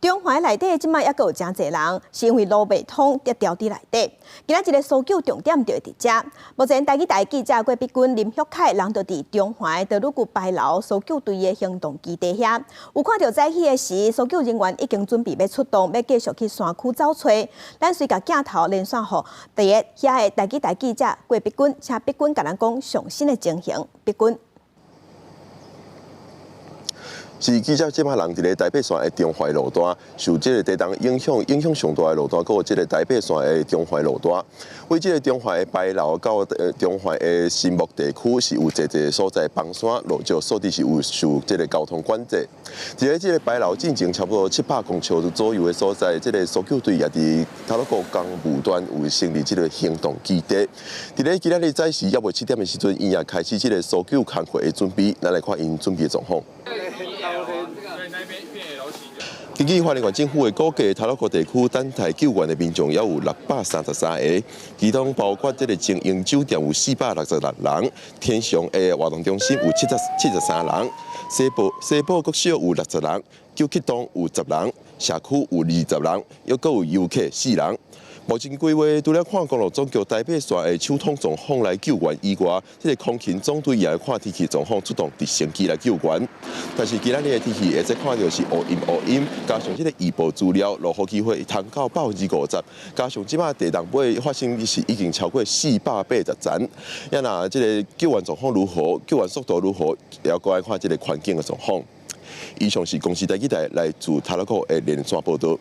中环内底即摆还阁有真侪人，是因为路袂通，得调伫内底。今仔日个搜救重点就会伫遮。目前台记者郭碧君、林旭凯人就伫中环道路局牌楼搜救队的行动基地遐。有看到早起的时，搜救人员已经准备要出动，要继续去山区找找。咱随甲镜头连线互第一遐的台记者郭碧君，请碧君甲咱讲上新的情形。碧君。 是记者即摆人伫咧台北线的中环路段，受即个地动影响上大的路段，佮有即个台北线的中环路段。为即个中环的牌楼到中环的新木地区是有侪侪所在崩山路石，所地是有受即个交通管制。伫咧即个牌楼进前差不多700公尺左右的所在，即个搜救队也伫头路股公务段有成立即个行动基地。伫咧今仔日早时约7点的时阵，因也开始即个搜救工作的准备，咱来看因准备的状况。 根据花莲县政府的估计，头路库地区等待救援的民众也有633个，其中包括这个精英酒店有466人，天祥的活动中心有73人，西部国小有60人，九曲洞有10人，社区有20人，又阁有游客4人。 目前规划除了看公路总局台北线的手通状况来救援以外，这个空勤总队也要看天气状况出动直升机来救援。但是今仔日的天气，会再看到是乌阴，加上这个预报资料，落雨机会通到50%，加上即摆地动尾发生是已经超过480层。也那这个救援状况如何，救援速度如何，也要过来看这个环境的状况。以上是公司台记者来自头路股的连线报道。